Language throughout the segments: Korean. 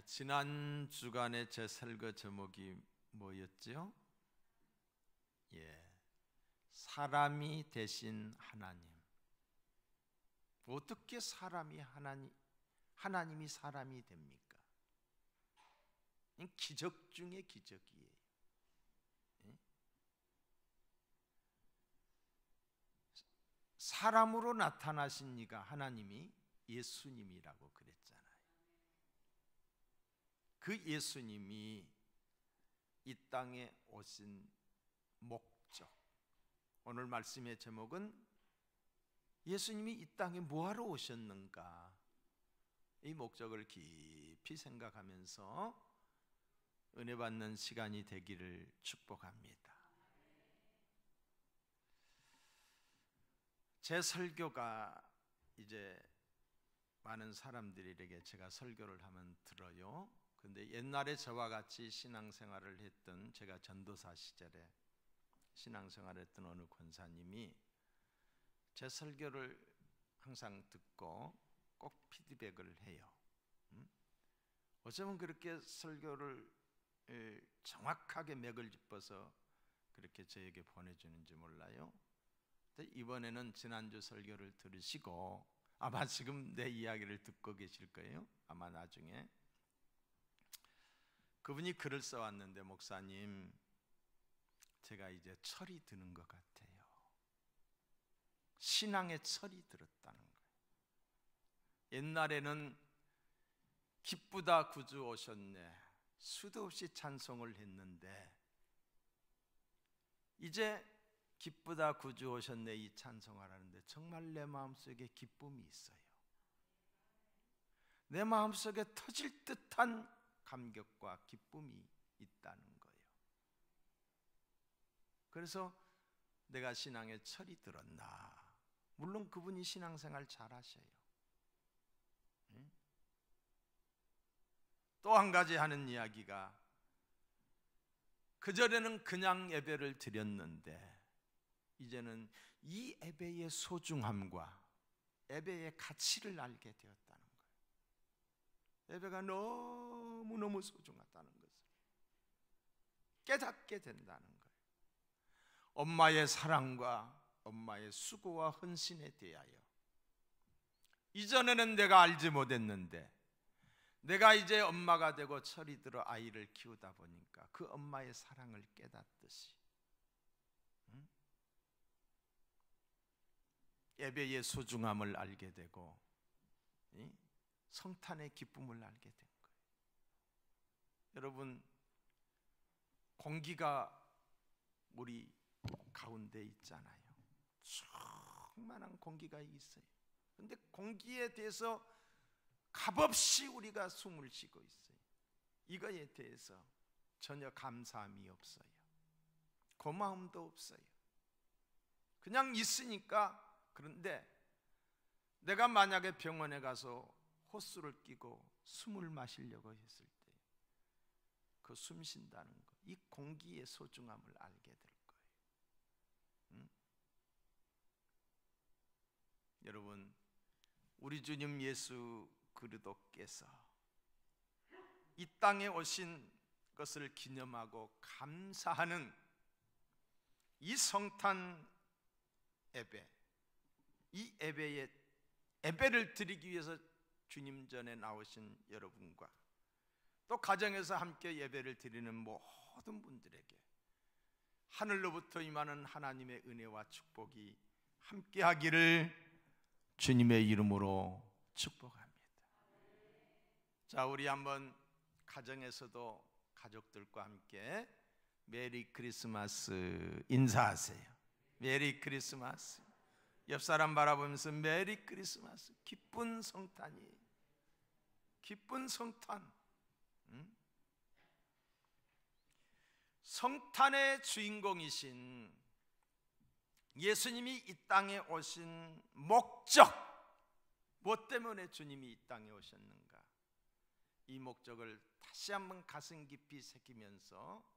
지난 주간에 제 설교 제목이 뭐였죠? 사람이 되신 하나님. 어떻게 하나님이 사람이 됩니까? 기적 중에 기적이에요. 사람으로 나타나신 이가 하나님이 예수님이라고 그랬잖아요. 그 예수님이 이 땅에 오신 목적, 오늘 말씀의 제목은 예수님이 이 땅에 뭐하러 오셨는가, 이 목적을 깊이 생각하면서 은혜 받는 시간이 되기를 축복합니다. 제 설교가 이제 많은 사람들에게 제가 설교를 하면 들어요. 근데 옛날에 저와 같이 신앙생활을 했던, 제가 전도사 시절에 신앙생활을 했던 어느 권사님이 제 설교를 항상 듣고 꼭 피드백을 해요. 어쩌면 그렇게 설교를 정확하게 맥을 짚어서 그렇게 저에게 보내주는지 몰라요. 근데 이번에는 지난주 설교를 들으시고 아마 지금 내 이야기를 듣고 계실 거예요. 아마 나중에. 그분이 글을 써왔는데, 목사님, 제가 이제 철이 드는 것 같아요. 신앙의 철이 들었다는 거예요. 옛날에는 기쁘다 구주 오셨네, 수도 없이 찬송을 했는데, 이제 기쁘다 구주 오셨네 이 찬송을 하는데 정말 내 마음속에 기쁨이 있어요. 내 마음속에 터질 듯한 감격과 기쁨이 있다는 거예요. 그래서 내가 신앙에 철이 들었나. 물론 그분이 신앙생활 잘하셔요. 또 한 가지 하는 이야기가, 그전에는 그냥 예배를 드렸는데 이제는 이 예배의 소중함과 예배의 가치를 알게 되었다는 거예요. 예배가 너무너무 소중하다는 것을 깨닫게 된다는 거예요. 엄마의 사랑과 엄마의 수고와 헌신에 대하여, 이전에는 내가 알지 못했는데 내가 이제 엄마가 되고 철이 들어 아이를 키우다 보니까 그 엄마의 사랑을 깨닫듯이 예배의 소중함을 알게 되고 성탄의 기쁨을 알게 된 거예요. 여러분, 공기가 우리 가운데 있잖아요. 충만한 공기가 있어요. 그런데 공기에 대해서 값없이 우리가 숨을 쉬고 있어요. 이거에 대해서 전혀 감사함이 없어요. 고마움도 없어요. 그냥 있으니까. 그런데 내가 만약에 병원에 가서 호스를 끼고 숨을 마시려고 했을 때 그 숨 쉰다는 거, 이 공기의 소중함을 알게 될 거예요. 여러분, 우리 주님 예수 그리스도께서 이 땅에 오신 것을 기념하고 감사하는 이 성탄 예배, 이 예배를 드리기 위해서 주님 전에 나오신 여러분과 또 가정에서 함께 예배를 드리는 모든 분들에게 하늘로부터 임하는 하나님의 은혜와 축복이 함께하기를 주님의 이름으로 축복합니다. 자, 우리 한번 가정에서도 가족들과 함께 메리 크리스마스 인사하세요. 메리 크리스마스. 옆 사람 바라보면서 메리 크리스마스. 기쁜 성탄이, 기쁜 성탄. 성탄의 주인공이신 예수님이 이 땅에 오신 목적, 무엇 때문에 주님이 이 땅에 오셨는가, 이 목적을 다시 한번 가슴 깊이 새기면서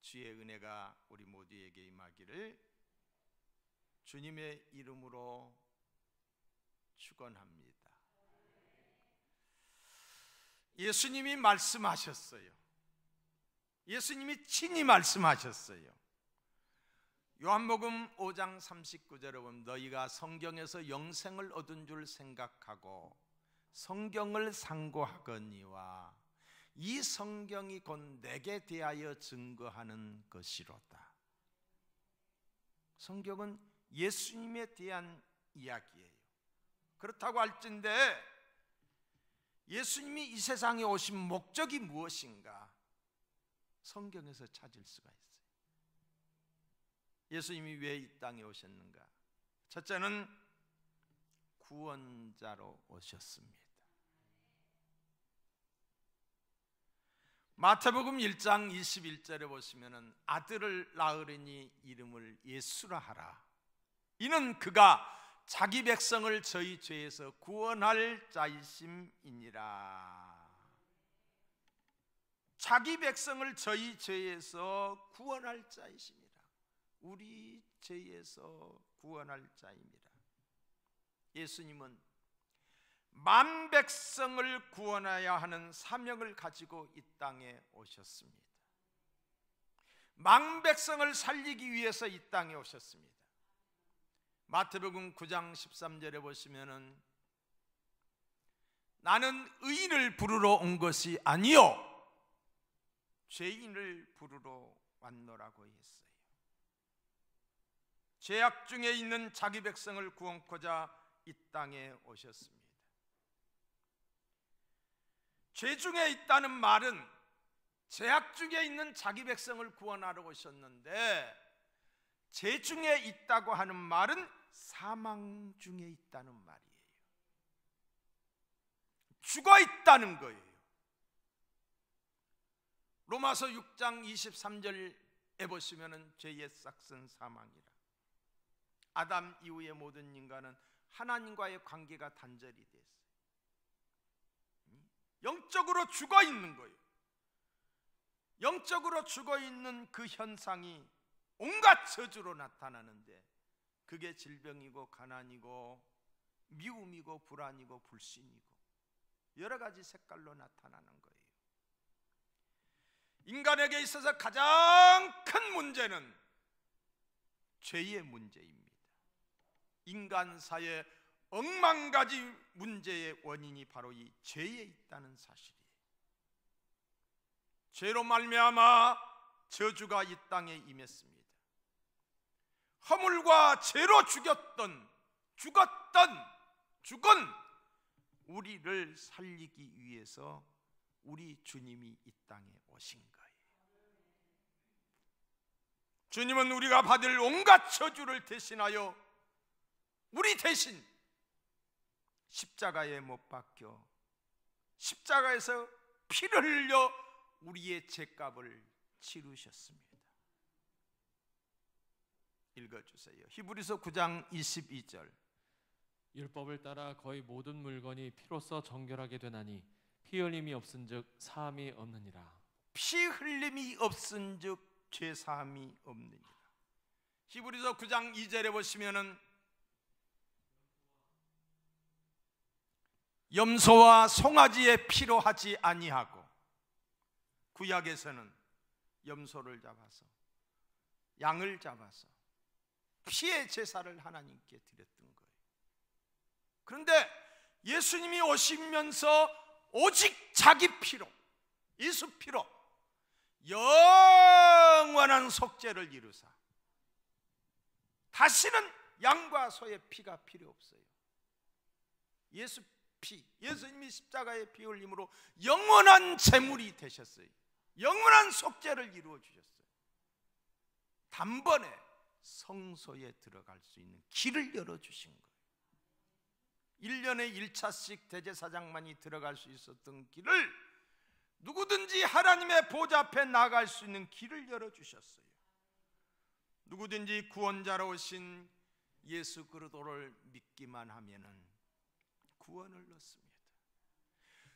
주의 은혜가 우리 모두에게 임하기를 주님의 이름으로 축원합니다. 예수님이 말씀하셨어요. 예수님이 친히 말씀하셨어요. 요한복음 5장 39절에 보면 너희가 성경에서 영생을 얻은 줄 생각하고 성경을 상고하거니와 이 성경이 곧 내게 대하여 증거하는 것이로다. 성경은 예수님에 대한 이야기예요. 그렇다고 할진데 예수님이 이 세상에 오신 목적이 무엇인가? 성경에서 찾을 수가 있어요. 예수님이 왜 이 땅에 오셨는가? 첫째는 구원자로 오셨습니다. 마태복음 1장 21절에 보시면은 아들을 낳으리니 이름을 예수라 하라. 이는 그가 자기 백성을 저희 죄에서 구원할 자이심이니라. 자기 백성을 저희 죄에서 구원할 자이심이라. 우리 죄에서 구원할 자입니다. 예수님은 만 백성을 구원해야 하는 사명을 가지고 이 땅에 오셨습니다. 만 백성을 살리기 위해서 이 땅에 오셨습니다. 마태복음 9장 13절에 보시면은 나는 의인을 부르러 온 것이 아니요 죄인을 부르러 왔노라고 했어요. 죄악 중에 있는 자기 백성을 구원코자 이 땅에 오셨습니다. 죄 중에 있다는 말은 죄악 중에 있는 자기 백성을 구원하러 오셨는데, 죄 중에 있다고 하는 말은 사망 중에 있다는 말이에요. 죽어 있다는 거예요. 로마서 6장 23절에 보시면은 죄의 싹은 사망이라. 아담 이후의 모든 인간은 하나님과의 관계가 단절이 됐어요. 영적으로 죽어 있는 거예요. 영적으로 죽어 있는 그 현상이 온갖 저주로 나타나는데, 그게 질병이고 가난이고 미움이고 불안이고 불신이고 여러 가지 색깔로 나타나는 거예요. 인간에게 있어서 가장 큰 문제는 죄의 문제입니다. 인간사의 억만 가지 문제의 원인이 바로 이 죄에 있다는 사실이에요. 죄로 말미암아 저주가 이 땅에 임했습니다. 허물과 죄로 죽은 우리를 살리기 위해서 우리 주님이 이 땅에 오신 거예요. 주님은 우리가 받을 온갖 저주를 대신하여 우리 대신 십자가에 못 박혀 십자가에서 피를 흘려 우리의 죄값을 치르셨습니다. 읽어주세요. 히브리서 9장 22절. 율법을 따라 거의 모든 물건이 피로써 정결하게 되나니 피 흘림이 없은즉 사함이 없느니라. 피 흘림이 없은즉 죄 사함이 없느니라. 히브리서 9장 2절에 보시면은 염소와 송아지의 피로 하지 아니하고, 구약에서는 염소를 잡아서 양을 잡아서 피의 제사를 하나님께 드렸던 거예요. 그런데 예수님이 오시면서 오직 자기 피로, 예수 피로 영원한 속죄를 이루사 다시는 양과 소의 피가 필요 없어요. 예수 피, 예수님이 십자가의 피 흘림으로 영원한 제물이 되셨어요. 영원한 속죄를 이루어 주셨어요. 단번에 성소에 들어갈 수 있는 길을 열어주신 거예요. 1년에 1차씩 대제사장만이 들어갈 수 있었던 길을 누구든지 하나님의 보좌 앞에 나갈 수 있는 길을 열어주셨어요. 누구든지 구원자로 오신 예수 그리스도를 믿기만 하면은 구원을 얻습니다.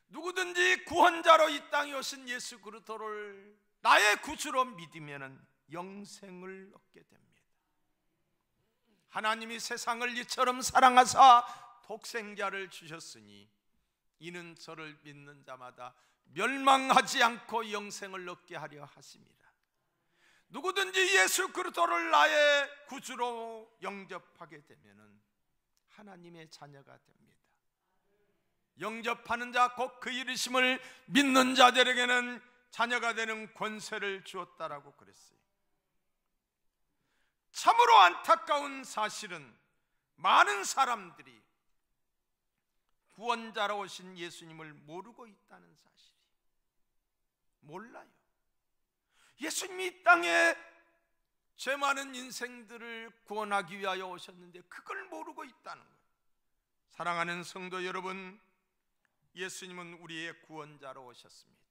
누구든지 구원자로 이 땅에 오신 예수 그리스도를 나의 구주로 믿으면은 영생을 얻게 됩니다. 하나님이 세상을 이처럼 사랑하사 독생자를 주셨으니 이는 저를 믿는 자마다 멸망하지 않고 영생을 얻게 하려 하심이라. 누구든지 예수 그리스도를 나의 구주로 영접하게 되면은 하나님의 자녀가 됩니다. 영접하는 자 곧 그 이르심을 믿는 자들에게는 자녀가 되는 권세를 주었다라고 그랬어요. 참으로 안타까운 사실은 많은 사람들이 구원자로 오신 예수님을 모르고 있다는 사실이 몰라요. 예수님이 이 땅에 죄 많은 인생들을 구원하기 위하여 오셨는데 그걸 모르고 있다는 거예요. 사랑하는 성도 여러분, 예수님은 우리의 구원자로 오셨습니다.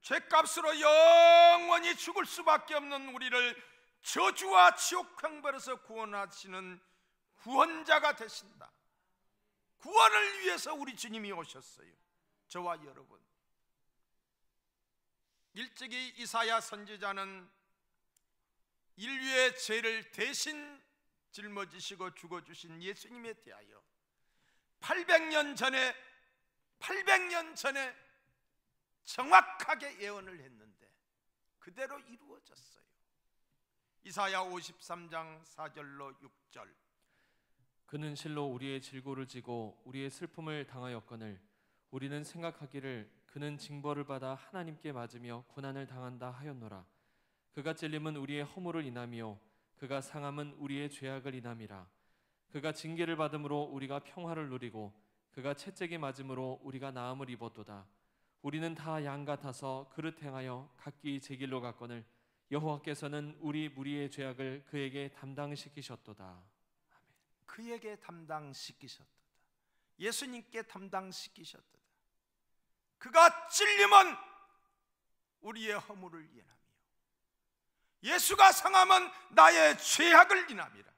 죄값으로 영원히 죽을 수밖에 없는 우리를 저주와 지옥 형벌에서 구원하시는 구원자가 되신다. 구원을 위해서 우리 주님이 오셨어요. 저와 여러분, 일찍이 이사야 선지자는 인류의 죄를 대신 짊어지시고 죽어주신 예수님에 대하여 800년 전에 정확하게 예언을 했는데 그대로 이루어졌어요. 이사야 53장 4절로 6절. 그는 실로 우리의 질고를 지고 우리의 슬픔을 당하였거늘 우리는 생각하기를 그는 징벌을 받아 하나님께 맞으며 고난을 당한다 하였노라. 그가 찔림은 우리의 허물을 인함이요 그가 상함은 우리의 죄악을 인함이라. 그가 징계를 받음으로 우리가 평화를 누리고 그가 채찍에 맞음으로 우리가 나음을 입었도다. 우리는 다 양 같아서 그릇 행하여 각기 제 길로 갔거늘 여호와께서는 우리 무리의 죄악을 그에게 담당시키셨도다. 아멘. 그에게 담당시키셨도다. 예수님께 담당시키셨도다. 그가 찔림은 우리의 허물을 인함이요 예수가 상함은 나의 죄악을 인함이라.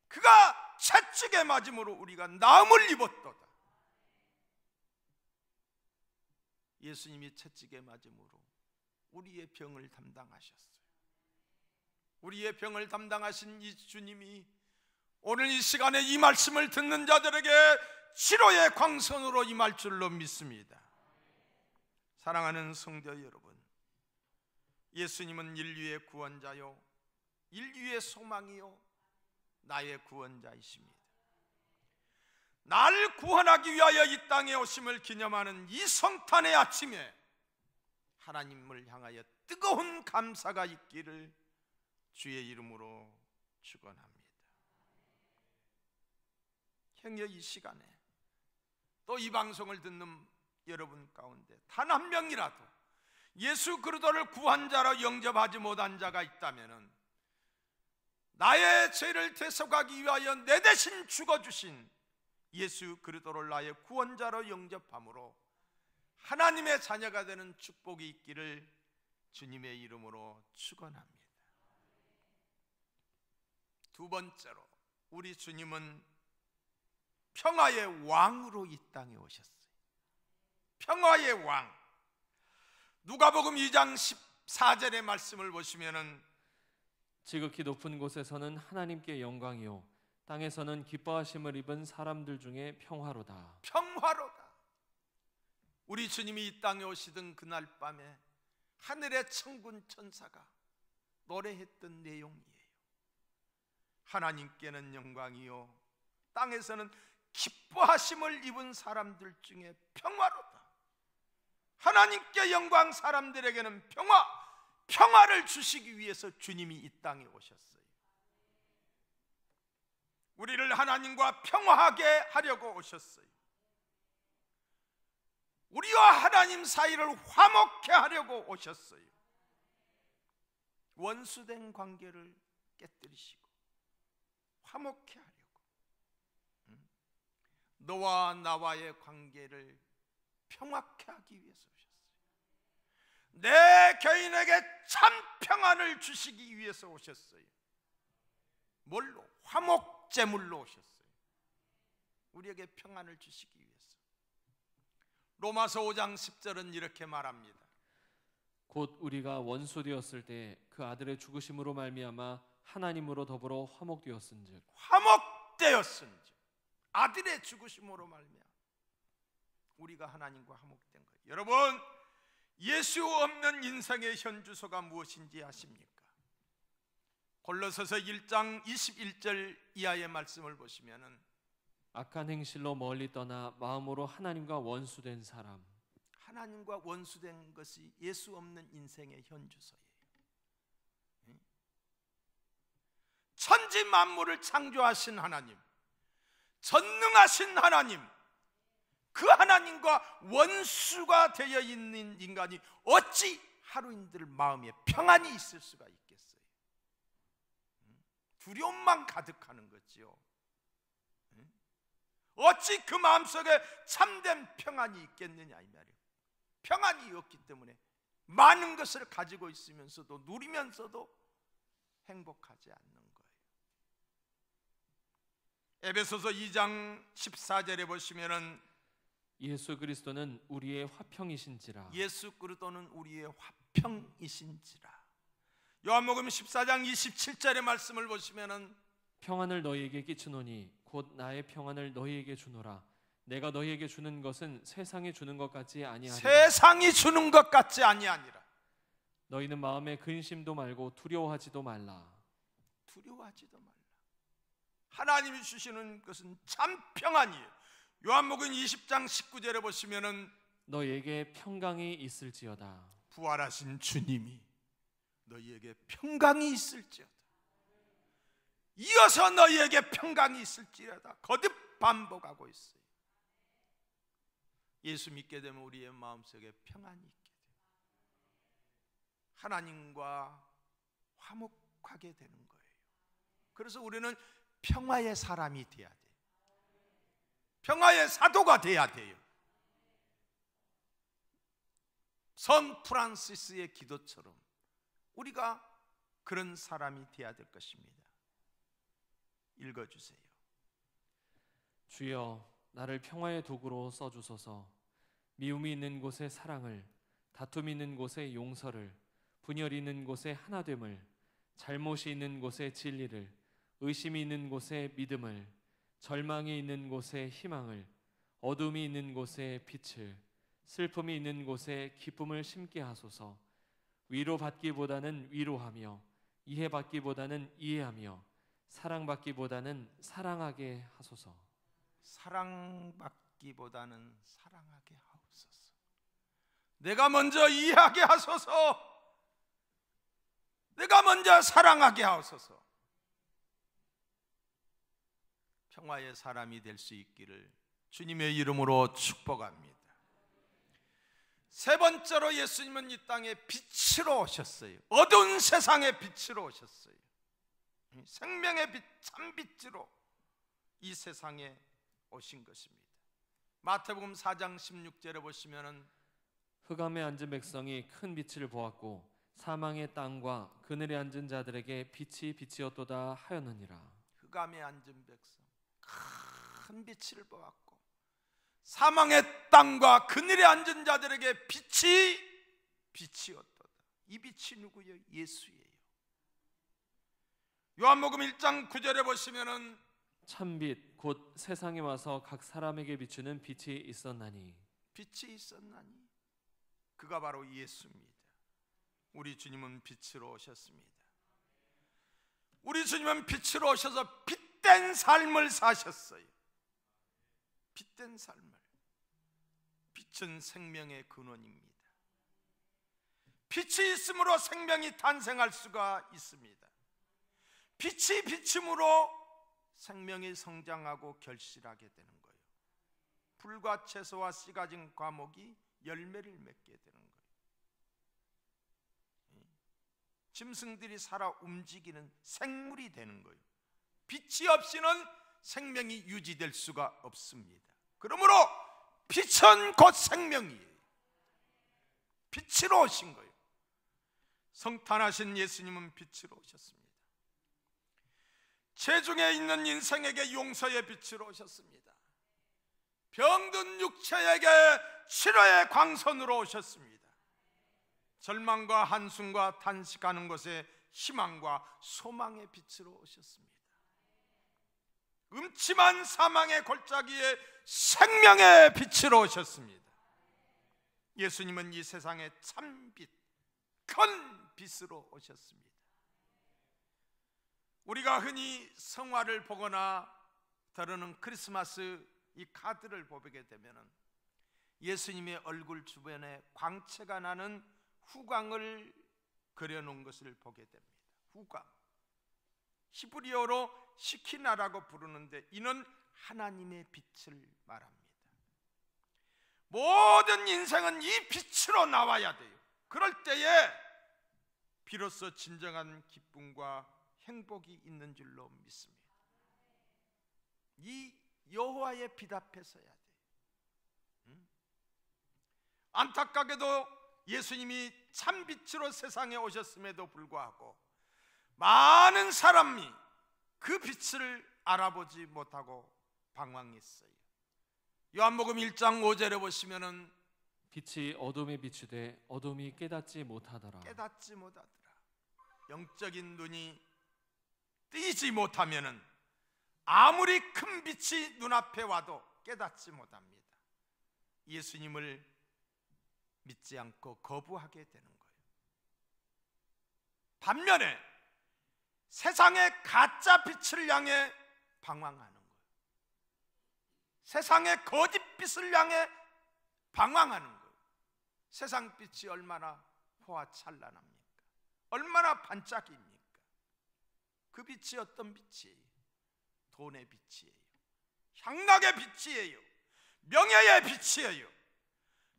그가 채찍에 맞음으로 우리가 나음을 입었도다. 예수님이 채찍에 맞음으로 우리의 병을 담당하셨어요. 우리의 병을 담당하신 이 주님이 오늘 이 시간에 이 말씀을 듣는 자들에게 치료의 광선으로 임할 줄로 믿습니다. 사랑하는 성도 여러분, 예수님은 인류의 구원자요 인류의 소망이요 나의 구원자이십니다. 나를 구원하기 위하여 이 땅에 오심을 기념하는 이 성탄의 아침에 하나님을 향하여 뜨거운 감사가 있기를 주의 이름으로 축원합니다. 형제, 이 시간에 또 이 방송을 듣는 여러분 가운데 단 한 명이라도 예수 그리스도를 구원자로 영접하지 못한 자가 있다면 나의 죄를 대속하기 위하여 내 대신 죽어주신 예수 그리스도를 나의 구원자로 영접함으로 하나님의 자녀가 되는 축복이 있기를 주님의 이름으로 축원합니다. 두 번째로, 우리 주님은 평화의 왕으로 이 땅에 오셨어요. 평화의 왕. 누가복음 2장 14절의 말씀을 보시면은 지극히 높은 곳에서는 하나님께 영광이요 땅에서는 기뻐하심을 입은 사람들 중에 평화로다. 평화로다. 우리 주님이 이 땅에 오시던 그날 밤에 하늘의 천군 천사가 노래했던 내용이에요. 하나님께는 영광이요 땅에서는 기뻐하심을 입은 사람들 중에 평화로다. 하나님께 영광, 사람들에게는 평화를 주시기 위해서 주님이 이 땅에 오셨어요. 우리를 하나님과 평화하게 하려고 오셨어요. 우리와 하나님 사이를 화목케 하려고 오셨어요. 원수된 관계를 깨뜨리시고 화목케 하려고, 너와 나와의 관계를 평화케 하기 위해서 오셨어요. 내 개인에게 참 평안을 주시기 위해서 오셨어요. 뭘로? 화목제물로 오셨어요. 우리에게 평안을 주시기 위해서. 로마서 5장 10절은 이렇게 말합니다. 곧 우리가 원수 되었을 때 그 아들의 죽으심으로 말미암아 하나님으로 더불어 화목되었은즉. 화목되었은즉. 아들의 죽으심으로 말미암아 우리가 하나님과 화목된 거예요. 여러분, 예수 없는 인생의 현주소가 무엇인지 아십니까? 골로새서 1장 21절 이하의 말씀을 보시면은 악한 행실로 멀리 떠나 마음으로 하나님과 원수된 사람, 하나님과 원수된 것이 예수 없는 인생의 현주소예요. 천지 만물을 창조하신 하나님, 전능하신 하나님, 그 하나님과 원수가 되어 있는 인간이 어찌 하루인들 마음에 평안이 있을 수가 있겠어요? 두려움만 가득하는 거지요. 어찌 그 마음속에 참된 평안이 있겠느냐 이 말이에요. 평안이 없기 때문에 많은 것을 가지고 있으면서도 누리면서도 행복하지 않는 거예요. 에베소서 2장 14절에 보시면은 예수 그리스도는 우리의 화평이신지라. 예수 그리스도는 우리의 화평이신지라. 요한복음 14장 27절의 말씀을 보시면은 평안을 너희에게 끼치노니 곧 나의 평안을 너희에게 주노라. 내가 너희에게 주는 것은 세상이 주는 것 같지 아니하리라. 세상이 주는 것 같지 아니하니라. 너희는 마음에 근심도 말고 두려워하지도 말라. 두려워하지도 말라. 하나님이 주시는 것은 참 평안이에요. 요한복음 20장 19절에 보시면은 너희에게 평강이 있을지어다. 부활하신 주님이 너희에게 평강이 있을지어다. 이어서 너희에게 평강이 있을지어다. 거듭 반복하고 있어요. 예수 믿게 되면 우리의 마음속에 평안이 있게 돼요. 하나님과 화목하게 되는 거예요. 그래서 우리는 평화의 사람이 돼야 돼요. 평화의 사도가 돼야 돼요. 성 프란시스의 기도처럼 우리가 그런 사람이 돼야 될 것입니다. 읽어주세요. 주여, 나를 평화의 도구로 써주소서. 미움이 있는 곳에 사랑을, 다툼이 있는 곳에 용서를, 분열이 있는 곳에 하나됨을, 잘못이 있는 곳에 진리를, 의심이 있는 곳에 믿음을, 절망이 있는 곳에 희망을, 어둠이 있는 곳에 빛을, 슬픔이 있는 곳에 기쁨을 심게 하소서. 위로받기보다는 위로하며, 이해받기보다는 이해하며, 사랑받기보다는 사랑하게 하소서. 사랑받기보다는 사랑하게 하옵소서. 내가 먼저 이해하게 하소서. 내가 먼저 사랑하게 하옵소서. 평화의 사람이 될 수 있기를 주님의 이름으로 축복합니다. 세 번째로 예수님은 이 땅에 빛으로 오셨어요. 어두운 세상의 빛으로 오셨어요. 생명의 빛, 참빛으로 이 세상에 오신 것입니다. 마태복음 4장 16절에 보시면은 흑암에 앉은 백성이 큰 빛을 보았고 사망의 땅과 그늘에 앉은 자들에게 빛이 빛이었도다 하였느니라. 흑암에 앉은 백성 큰 빛을 보았고 사망의 땅과 그늘에 앉은 자들에게 빛이 빛이었도다. 이 빛이 누구예요? 예수예요. 요한복음 1장 9절에 보시면은 참빛 곧 세상에 와서 각 사람에게 비추는 빛이 있었나니. 빛이 있었나니 그가 바로 예수입니다. 우리 주님은 빛으로 오셨습니다. 우리 주님은 빛으로 오셔서 빛된 삶을 사셨어요. 빛된 삶을. 빛은 생명의 근원입니다. 빛이 있음으로 생명이 탄생할 수가 있습니다. 빛이 비침으로 생명이 성장하고 결실하게 되는 거예요. 풀과 채소와 씨 가진 과목이 열매를 맺게 되는 거예요. 짐승들이 살아 움직이는 생물이 되는 거예요. 빛이 없이는 생명이 유지될 수가 없습니다. 그러므로 빛은 곧 생명이에요. 빛으로 오신 거예요. 성탄하신 예수님은 빛으로 오셨습니다. 체중에 있는 인생에게 용서의 빛으로 오셨습니다. 병든 육체에게 치료의 광선으로 오셨습니다. 절망과 한숨과 탄식하는 곳에 희망과 소망의 빛으로 오셨습니다. 음침한 사망의 골짜기에 생명의 빛으로 오셨습니다. 예수님은 이 세상의 참빛, 큰 빛으로 오셨습니다. 우리가 흔히 성화를 보거나 다루는 크리스마스 이 카드를 보게 되면 예수님의 얼굴 주변에 광채가 나는 후광을 그려놓은 것을 보게 됩니다. 후광, 히브리어로 시키나라고 부르는데 이는 하나님의 빛을 말합니다. 모든 인생은 이 빛으로 나와야 돼요. 그럴 때에 비로소 진정한 기쁨과 행복이 있는 줄로 믿습니다. 이 여호와의 빛 앞에 서야 돼요. 안타깝게도 예수님이 참빛으로 세상에 오셨음에도 불구하고 많은 사람이 그 빛을 알아보지 못하고 방황했어요. 요한복음 1장 5절에 보시면은 빛이 어둠에 비추되 어둠이 깨닫지 못하더라. 깨닫지 못하더라. 영적인 눈이 뜨이지 못하면은 아무리 큰 빛이 눈앞에 와도 깨닫지 못합니다. 예수님을 믿지 않고 거부하게 되는 거예요. 반면에 세상의 가짜 빛을 향해 방황하는 거예요. 세상의 거짓 빛을 향해 방황하는 거예요. 세상 빛이 얼마나 호화찬란합니까? 얼마나 반짝입니까? 그 빛이 어떤 빛이에요? 돈의 빛이에요. 향락의 빛이에요. 명예의 빛이에요.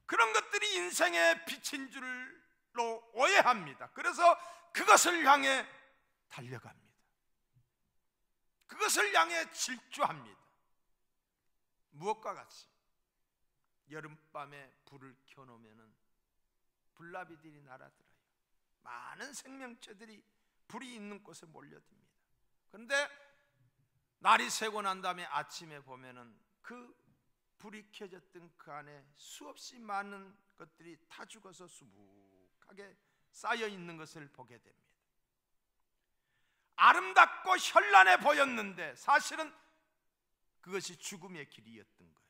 그런 것들이 인생의 빛인 줄로 오해합니다. 그래서 그것을 향해 달려갑니다. 그것을 향해 질주합니다. 무엇과 같이 여름밤에 불을 켜놓으면 불나비들이 날아들어요. 많은 생명체들이 불이 있는 곳에 몰려듭니다. 그런데 날이 새고 난 다음에 아침에 보면은 그 불이 켜졌던 그 안에 수없이 많은 것들이 다 죽어서 수북하게 쌓여 있는 것을 보게 됩니다. 아름답고 현란해 보였는데 사실은 그것이 죽음의 길이었던 거예요.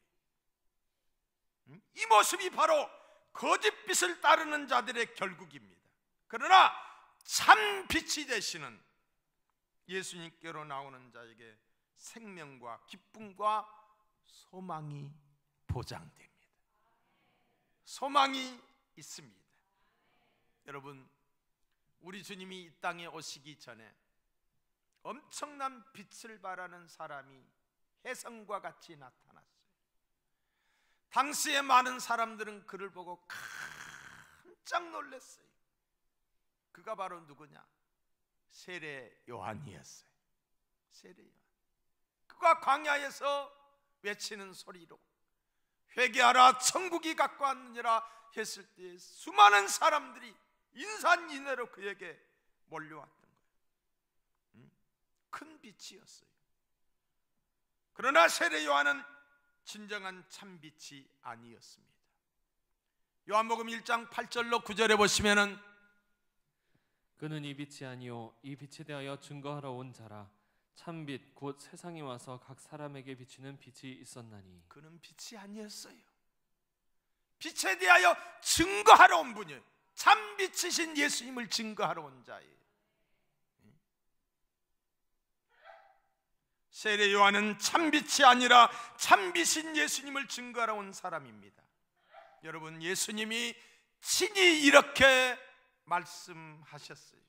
이 모습이 바로 거짓빛을 따르는 자들의 결국입니다. 그러나 참 빛이 되시는 예수님께로 나오는 자에게 생명과 기쁨과 소망이 보장됩니다. 소망이 있습니다. 여러분, 우리 주님이 이 땅에 오시기 전에 엄청난 빛을 발하는 사람이 혜성과 같이 나타났어요. 당시에 많은 사람들은 그를 보고 깜짝 놀랐어요. 그가 바로 누구냐? 세례 요한이었어요. 세례 요한. 그가 광야에서 외치는 소리로 회개하라 천국이 가까웠느니라 했을 때 수많은 사람들이 인산인해로 그에게 몰려왔던 거예요. 큰 빛이었어요. 그러나 세례 요한은 진정한 참빛이 아니었습니다. 요한복음 1장 8절로 9절에 보시면은 그는 이 빛이 아니요 이 빛에 대하여 증거하러 온 자라. 참빛 곧 세상에 와서 각 사람에게 비추는 빛이 있었나니 그는 빛이 아니었어요. 빛에 대하여 증거하러 온 분이에요. 참빛이신 예수님을 증거하러 온 자예요. 세례 요한은 참빛이 아니라 참빛인 예수님을 증거하러 온 사람입니다. 여러분, 예수님이 친히 이렇게 말씀하셨어요.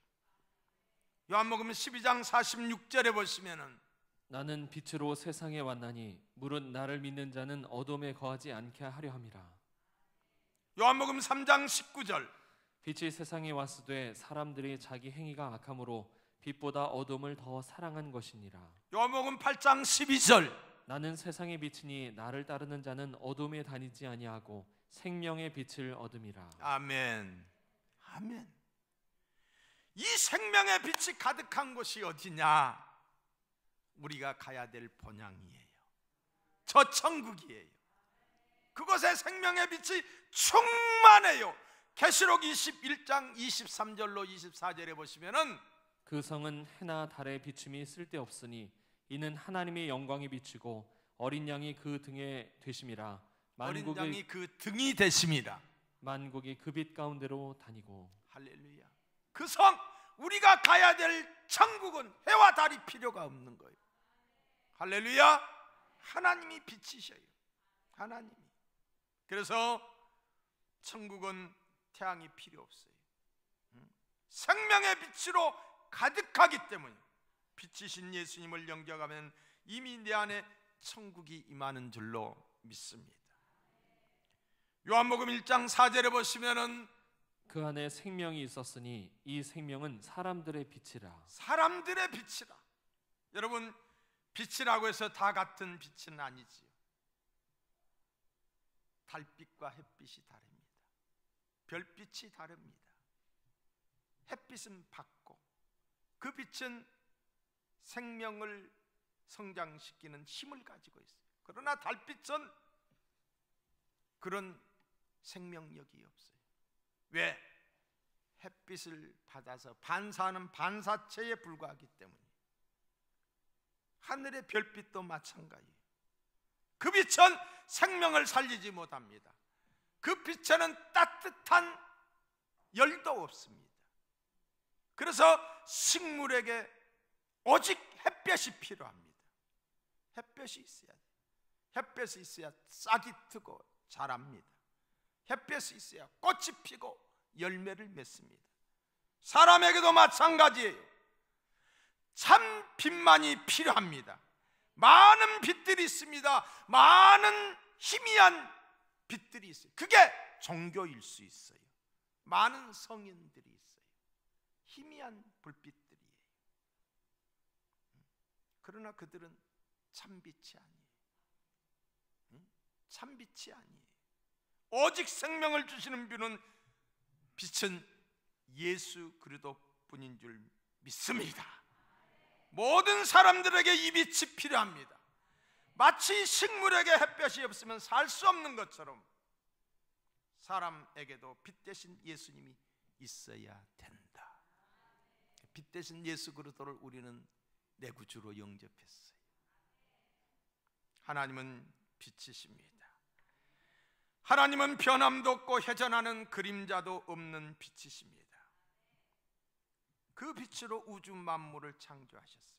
요한복음 12장 46절에 보시면은 나는 빛으로 세상에 왔나니 무릇 나를 믿는 자는 어둠에 거하지 않게 하려 함이라. 요한복음 3장 19절 빛이 세상에 왔으되 사람들이 자기 행위가 악함으로 빛보다 어둠을 더 사랑한 것이니라. 요한복음 8장 12절 나는 세상의 빛이니 나를 따르는 자는 어둠에 다니지 아니하고 생명의 빛을 얻음이라. 아멘. 아멘. 이 생명의 빛이 가득한 곳이 어디냐? 우리가 가야 될 본향이에요. 저 천국이에요. 그곳에 생명의 빛이 충만해요. 계시록 21장 23절로 24절에 보시면은 그 성은 해나 달의 비춤이 쓸데없으니 이는 하나님의 영광이 비추고 어린 양이 그 등에 되심이라. 어린 양이 그 등이 되심이라. 만국이 그 빛 가운데로 다니고. 할렐루야. 그 성, 우리가 가야 될 천국은 해와 달이 필요가 없는 거예요. 할렐루야. 하나님이 빛이셔요. 하나님이. 그래서 천국은 태양이 필요 없어요. 생명의 빛으로 가득하기 때문에 빛이신 예수님을 영접하면 이미 내 안에 천국이 임하는 줄로 믿습니다. 요한복음 1장 4절에 보시면은 그 안에 생명이 있었으니 이 생명은 사람들의 빛이라. 사람들의 빛이라. 여러분, 빛이라고 해서 다 같은 빛은 아니지요. 달빛과 햇빛이 다릅니다. 별빛이 다릅니다. 햇빛은 밝고 그 빛은 생명을 성장시키는 힘을 가지고 있어요. 그러나 달빛은 그런 생명력이 없어요. 왜? 햇빛을 받아서 반사하는 반사체에 불과하기 때문에. 하늘의 별빛도 마찬가지예요. 그 빛은 생명을 살리지 못합니다. 그 빛에는 따뜻한 열도 없습니다. 그래서 식물에게 오직 햇볕이 필요합니다. 햇볕이 있어야 돼요. 햇볕이 있어야 싹이 트고 자랍니다. 햇볕이 있어야 꽃이 피고 열매를 맺습니다. 사람에게도 마찬가지예요. 참 빛만이 필요합니다. 많은 빛들이 있습니다. 많은 희미한 빛들이 있어요. 그게 종교일 수 있어요. 많은 성인들이 있어요. 희미한 불빛들이에요. 그러나 그들은 참빛이 아니에요. 참빛이 아니에요. 오직 생명을 주시는 빛은 예수 그리스도뿐인 줄 믿습니다. 모든 사람들에게 이 빛이 필요합니다. 마치 식물에게 햇볕이 없으면 살 수 없는 것처럼 사람에게도 빛 대신 예수님이 있어야 된다. 빛 대신 예수 그리스도를 우리는 내 구주로 영접했어요. 하나님은 빛이십니다. 하나님은 변함도 없고 회전하는 그림자도 없는 빛이십니다. 그 빛으로 우주 만물을 창조하셨어요.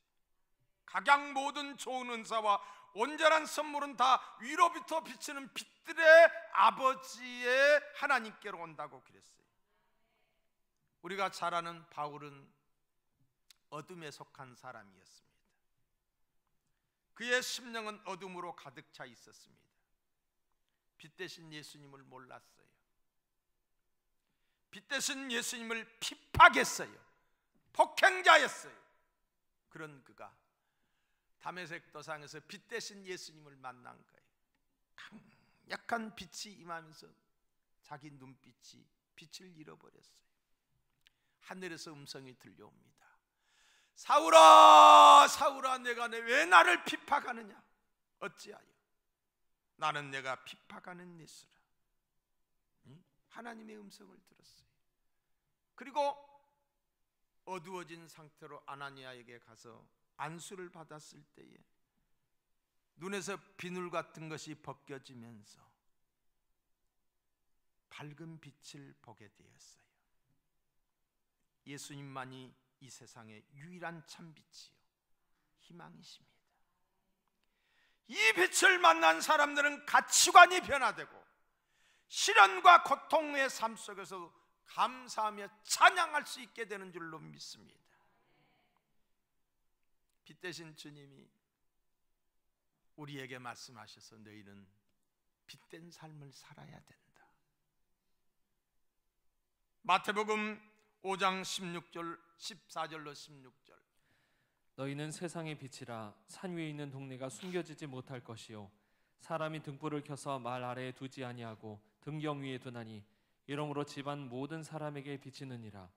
각양 모든 좋은 은사와 온전한 선물은 다 위로부터 비치는 빛들의 아버지의 하나님께로 온다고 그랬어요. 우리가 잘 아는 바울은 어둠에 속한 사람이었습니다. 그의 심령은 어둠으로 가득 차 있었습니다. 빛 대신 예수님을 몰랐어요. 빛 대신 예수님을 핍박했어요. 폭행자였어요. 그런 그가 다메섹 도상에서 빛 대신 예수님을 만난 거예요. 강력한 빛이 임하면서 자기 눈빛이 빛을 잃어버렸어요. 하늘에서 음성이 들려옵니다. 사울아, 사울아, 내가 왜 나를 핍박하느냐? 어찌하여? 나는 내가 핍박하는 예수라. 하나님의 음성을 들었어요. 그리고 어두워진 상태로 아나니아에게 가서 안수를 받았을 때에 눈에서 비늘 같은 것이 벗겨지면서 밝은 빛을 보게 되었어요. 예수님만이 이 세상의 유일한 참빛이요 희망이십니다. 이 빛을 만난 사람들은 가치관이 변화되고 시련과 고통의 삶 속에서 감사하며 찬양할 수 있게 되는 줄로 믿습니다. 빛 대신 주님이 우리에게 말씀하셔서 너희는 빛된 삶을 살아야 된다. 마태복음 5장 16절 14절로 16절 너희는 세상의 빛이라. 산 위에 있는 동네가 숨겨지지 못할 것이요 사람이 등불을 켜서 말 아래에 두지 아니하고 등경 위에 두나니 이러므로 집안 모든 사람에게 비치느니라.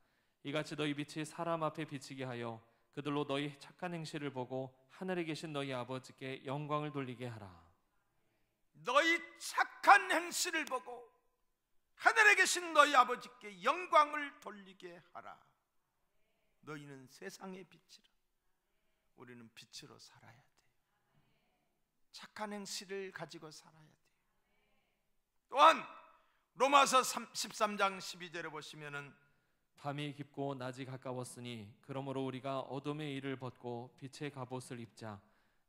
이같이 너희 빛이 사람 앞에 비치게 하여 그들로 너희 착한 행실을 보고 하늘에 계신 너희 아버지께 영광을 돌리게 하라. 너희 착한 행실을 보고 하늘에 계신 너희 아버지께 영광을 돌리게 하라. 너희는 세상의 빛이라. 우리는 빛으로 살아야 돼. 착한 행실을 가지고 살아야 돼요. 또한 로마서 13장 12절에 보시면은 밤이 깊고 낮이 가까웠으니 그러므로 우리가 어둠의 일을 벗고 빛의 갑옷을 입자.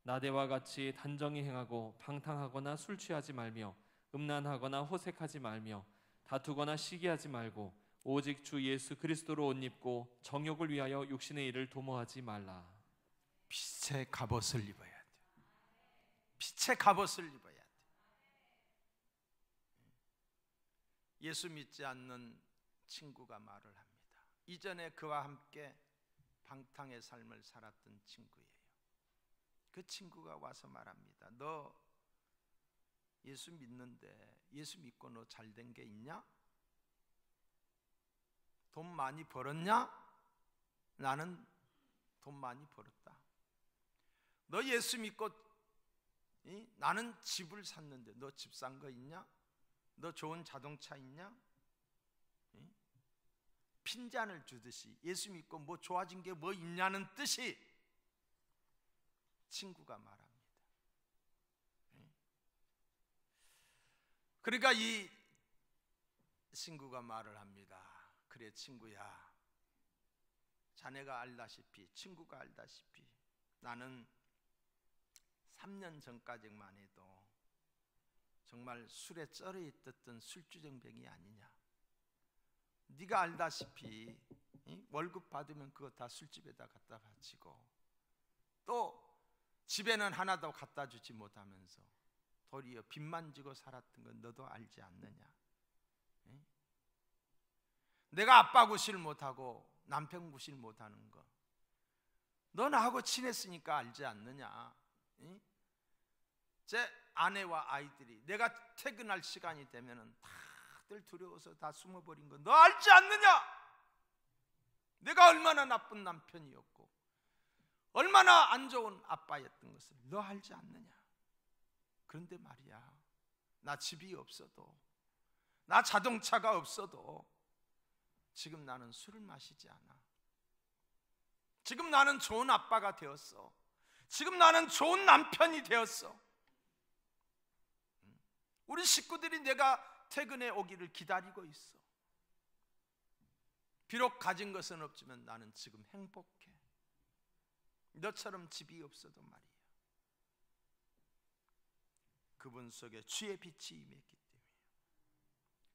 나대와 같이 단정히 행하고 방탕하거나 술 취하지 말며 음란하거나 호색하지 말며 다투거나 시기하지 말고 오직 주 예수 그리스도로 옷 입고 정욕을 위하여 육신의 일을 도모하지 말라. 빛의 갑옷을 입어야 돼요. 빛의 갑옷을 입어야 돼요. 예수 믿지 않는 친구가 말을 합니다. 이전에 그와 함께 방탕의 삶을 살았던 친구예요. 그 친구가 와서 말합니다. 너 예수 믿는데 예수 믿고 너 잘된 게 있냐? 돈 많이 벌었냐? 나는 돈 많이 벌었다. 너 예수 믿고 나는 집을 샀는데 너 집 산 거 있냐? 너 좋은 자동차 있냐? 핀잔을 주듯이 예수 믿고 뭐 좋아진 게 뭐 있냐는 뜻이 친구가 말합니다. 그러니까 이 친구가 말을 합니다. 그래 친구야, 자네가 알다시피, 친구가 알다시피 나는 3년 전까지만 해도 정말 술에 쩔어 있었던 술주정뱅이 아니냐. 네가 알다시피 월급 받으면 그거 다 술집에다 갖다 바치고 또 집에는 하나도 갖다 주지 못하면서 도리어 빚만 지고 살았던 건 너도 알지 않느냐. 내가 아빠 구실 못하고 남편 구실 못하는 거 너 나하고 친했으니까 알지 않느냐. 제 아내와 아이들이 내가 퇴근할 시간이 되면은 다들 두려워서 다 숨어버린 거 너 알지 않느냐. 내가 얼마나 나쁜 남편이었고 얼마나 안 좋은 아빠였던 것을 너 알지 않느냐. 그런데 말이야, 나 집이 없어도 나 자동차가 없어도 지금 나는 술을 마시지 않아. 지금 나는 좋은 아빠가 되었어. 지금 나는 좋은 남편이 되었어. 우리 식구들이 내가 퇴근해 오기를 기다리고 있어. 비록 가진 것은 없지만 나는 지금 행복해. 너처럼 집이 없어도 말이야. 그분 속에 주의 빛이 임했기 때문에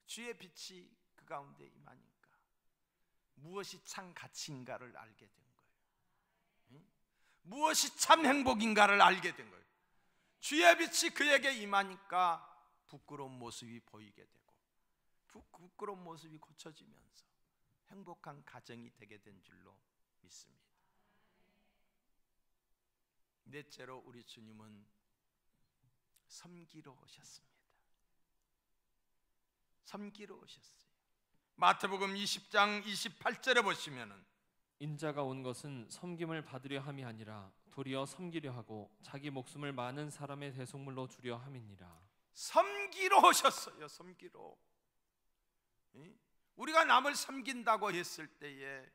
주의 빛이 그 가운데 임하니까 무엇이 참 가치인가를 알게 된 거예요. 무엇이 참 행복인가를 알게 된 거예요. 주의 빛이 그에게 임하니까 부끄러운 모습이 보이게 되고 부끄러운 모습이 고쳐지면서 행복한 가정이 되게 된 줄로 믿습니다. 넷째로 우리 주님은 섬기러 오셨습니다. 섬기러 오셨어요. 마태복음 20장 28절에 보시면은 인자가 온 것은 섬김을 받으려 함이 아니라 도리어 섬기려 하고 자기 목숨을 많은 사람의 대속물로 주려 함이니라. 섬기러 오셨어요. 섬기러. 우리가 남을 섬긴다고 했을 때에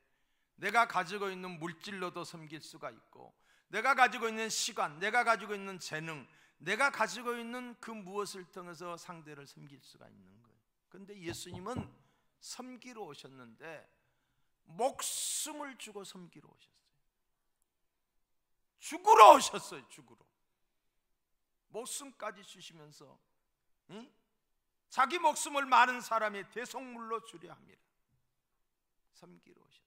내가 가지고 있는 물질로도 섬길 수가 있고 내가 가지고 있는 시간, 내가 가지고 있는 재능, 내가 가지고 있는 그 무엇을 통해서 상대를 섬길 수가 있는 거예요. 그런데 예수님은 섬기러 오셨는데 목숨을 주고 섬기러 오셨어요. 죽으러 오셨어요. 죽으러. 목숨까지 주시면서 자기 목숨을 많은 사람의 대속물로 주려 합니다. 섬기러 오셨어요.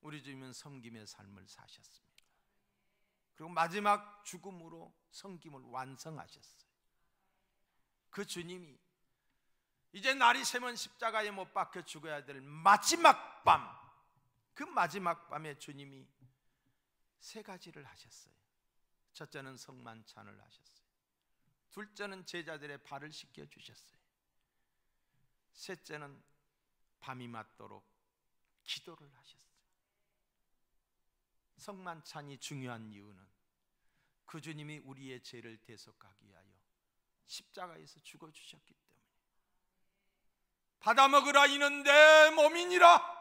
우리 주님은 섬김의 삶을 사셨습니다. 그리고 마지막 죽음으로 섬김을 완성하셨어요. 그 주님이 이제 날이 새면 십자가에 못 박혀 죽어야 될 마지막 밤, 그 마지막 밤에 주님이 세 가지를 하셨어요. 첫째는 성만찬을 하셨어요. 둘째는 제자들의 발을 씻겨 주셨어요. 셋째는 밤이 맞도록 기도를 하셨어요. 성만찬이 중요한 이유는 그 주님이 우리의 죄를 대속하기 위하여 십자가에서 죽어주셨기 때문에 받아 먹으라 이는 내 몸이니라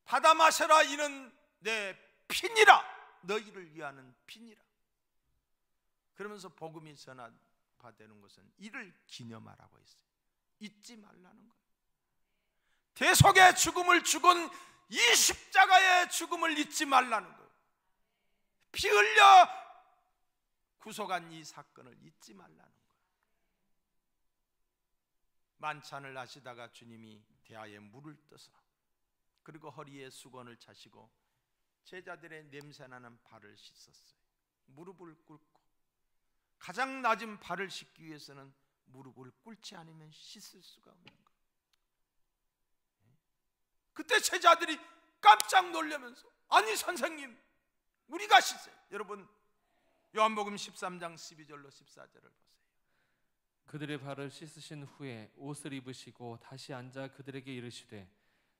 받아 마셔라 이는 내 피니라 너희를 위하는 피니라. 그러면서 복음이 전파되는 것은 이를 기념하라고 했어요. 잊지 말라는 거예요. 대속의 죽음을 죽은 이 십자가의 죽음을 잊지 말라는 거예요. 피 흘려 구속한 이 사건을 잊지 말라는 거예요. 만찬을 하시다가 주님이 대하에 물을 떠서 그리고 허리에 수건을 차시고 제자들의 냄새나는 발을 씻었어요. 무릎을 꿇고, 가장 낮은 발을 씻기 위해서는 무릎을 꿇지 않으면 씻을 수가 없는 거예요. 그때 제자들이 깜짝 놀라면서, 아니 선생님, 우리가 씻어요. 여러분, 요한복음 13장 12절로 14절을 보세요. 그들의 발을 씻으신 후에 옷을 입으시고 다시 앉아 그들에게 이르시되,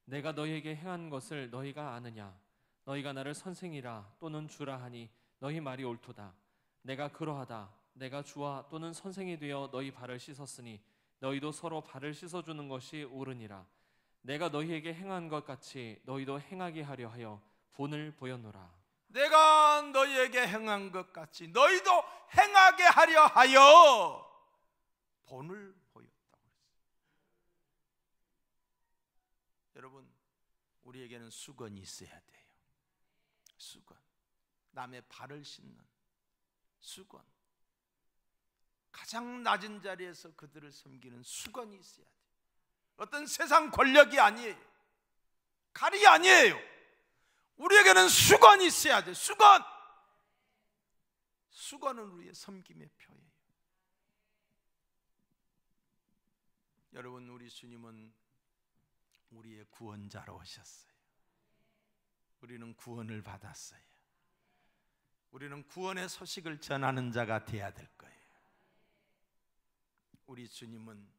내가 너희에게 행한 것을 너희가 아느냐? 너희가 나를 선생이라 또는 주라 하니 너희 말이 옳도다. 내가 그러하다. 내가 주와 또는 선생이 되어 너희 발을 씻었으니 너희도 서로 발을 씻어주는 것이 옳으니라. 내가 너희에게 행한 것 같이 너희도 행하게 하려 하여 본을 보였노라. 내가 너희에게 행한 것 같이 너희도 행하게 하려 하여 본을 보였다고 그랬어요. 여러분, 우리에게는 수건이 있어야 돼요. 수건, 남의 발을 씻는 수건, 가장 낮은 자리에서 그들을 섬기는 수건이 있어야 돼요. 어떤 세상 권력이 아니에요. 칼이 아니에요. 우리에게는 수건이 있어야 돼요. 수건. 수건은 우리의 섬김의 표예요. 여러분, 우리 주님은 우리의 구원자로 오셨어요. 우리는 구원을 받았어요. 우리는 구원의 소식을 전하는 자가 되어야 될 거예요. 우리 주님은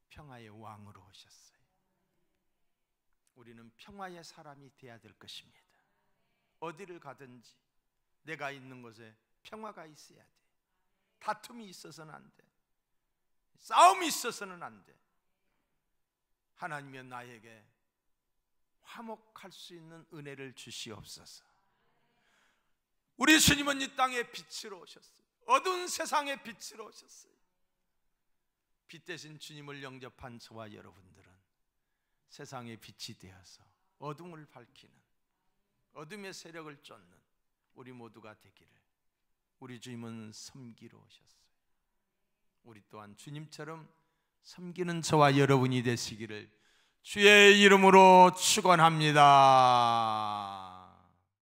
평화의 왕으로 오셨어요. 우리는 평화의 사람이 되어야 될 것입니다. 어디를 가든지 내가 있는 곳에 평화가 있어야 돼. 다툼이 있어서는 안 돼. 싸움이 있어서는 안 돼. 하나님이 나에게 화목할 수 있는 은혜를 주시옵소서. 우리 주님은 이 땅에 빛으로 오셨어요. 어두운 세상에 빛으로 오셨어요. 빛 대신 주님을 영접한 저와 여러분들은 세상의 빛이 되어서 어둠을 밝히는, 어둠의 세력을 쫓는 우리 모두가 되기를. 우리 주님은 섬기러 오셨어요. 우리 또한 주님처럼 섬기는 저와 여러분이 되시기를 주의 이름으로 축원합니다.